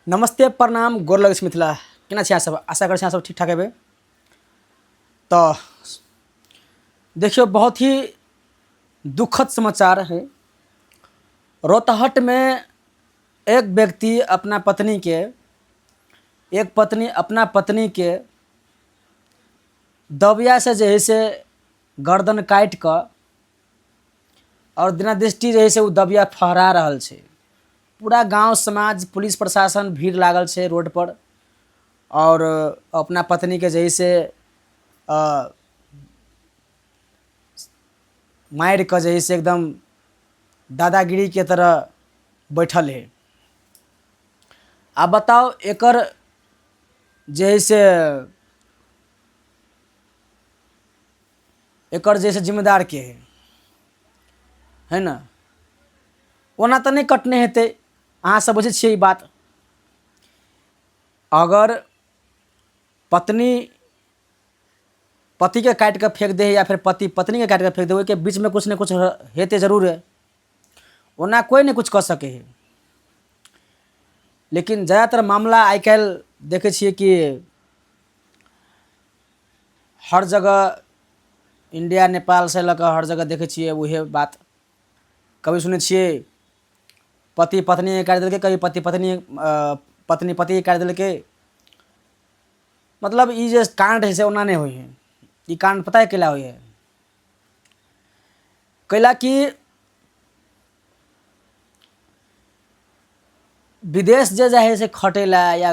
नमस्ते प्रणाम गोर लगे छी मिथिला केना छी अहाँ सब। आशा करै छी अहाँ सब ठीक ठाक हेबै। तो देखियो बहुत ही दुखद समाचार है। रोहतहट में एक व्यक्ति अपना पत्नी के दबिया से जे है से गर्दन काट कर और दिनादृष्टि जे है से वो दबिया फहरा रहल छै। पूरा गांव समाज पुलिस प्रशासन भीड़ लागल छै रोड पर और अपना पत्नी के जैसे मार के जैसे एकदम दादागिरी के तरह बैठल है। आप बताओ एकर जैसे जिम्मेदार के है ना। ओना तो नहीं कटने हेतै, अहाँ सब बुझे छियै ई बात। अगर पत्नी पति के काट के फेंक दे या फिर पति पत्नी के काट के फेंक दे, के बीच में कुछ न कुछ हेते जरूर है। ओना कोई नहीं कुछ कर सके है। लेकिन ज़्यादातर मामला आई काल देखे छिए कि हर जगह इंडिया नेपाल से लग हर जगह देखे छिए वही बात। कभी सुने छिए पति पत्नी के काट देलकै, कभी पत्नी पति के काट देलकै। मतलब ये जे कांड है से ओना नहीं हुई है। ये कांड पता है कैला हुई है, कैला कि विदेश जे जाए है से खटेला या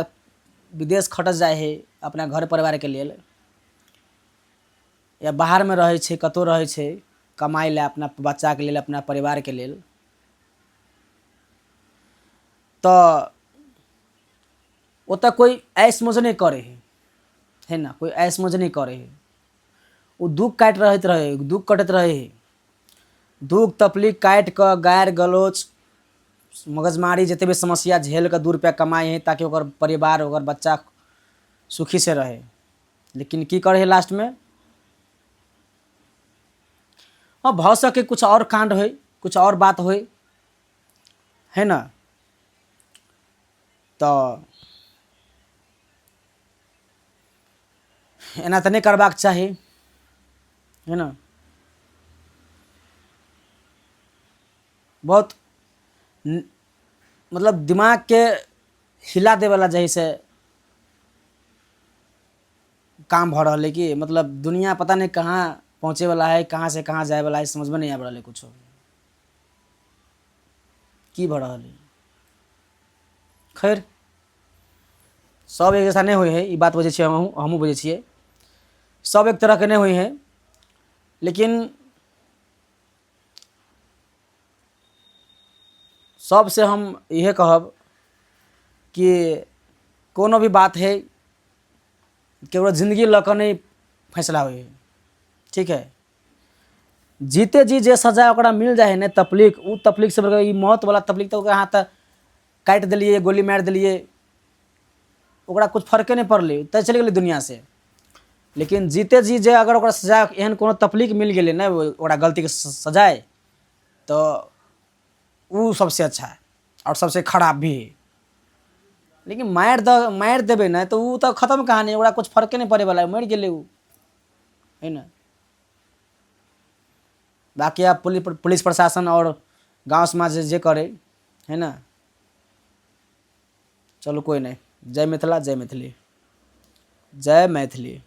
विदेश खटस जाए है अपना घर परिवार के लिए, या बाहर में रहे छे कतौ रहे छे कमाई ला अपना बच्चा के लिए अपना परिवार के लिए, तो ओतऽ कोई ऐश मौज नहीं करे है ना। कोई ऐश मौज नहीं करे है। वो दुख काट रहत रहे, दुख कटत रहे है। दुख तकलीफ काट कर गायर गलोच मगजमारी जिते भी समस्या झेल कर 2 रुपया कमाए हैं ताकि ओकर परिवार ओकर बच्चा सुखी से रहे। लेकिन की करे है लास्ट में, हाँ भ सके कुछ और कांड हो, कुछ और बात हो, है ना। तो एना तो नहीं करबाक चाही, है ना। बहुत मतलब दिमाग के हिला दे वाला जैसे काम भ रहा है कि मतलब दुनिया पता नहीं कहाँ पहुँचे वाला है, कहाँ से कहाँ जाए वाला है, समझ में नहीं आ रहा है कुछ की भ रहा है। खैर सब एक जैसा नहीं हुई है, ये बात बुझे छिए, हमहूँ बुझे छिए सब एक तरह के नहीं हुई है। लेकिन सबसे हम यह कहब कि कोनो भी बात है केवल जिंदगी लक नहीं फैसला हुई है, ठीक है। जीते जी जे सजा ओकरा मिल जाए ने तकलीफ, उ तकलीफ से बड़का मौत वाला तकलीफ तो अहाँ तक काट दिलिए गोली मार दिलिए ओकरा कुछ फर्के नहीं पड़ले तय चल गई दुनिया से। लेकिन जीते जी जे अगर ओकरा सजा एहन कोनो तकलीफ मिल गए ना ओकरा गलती के सजाए तो वो सबसे अच्छा है और सबसे खराब भी है। लेकिन मार देवे ना तो वो तो खत्म कहानी, ओकरा कुछ फर्के नहीं पड़े वाला है, मर गए वो, है ना। बाकी आप पुलिस प्रशासन और गांव समाज जे करे, है ना। चलो कोई नहीं। जय मिथिला, जय मैथिली, जय मैथिली।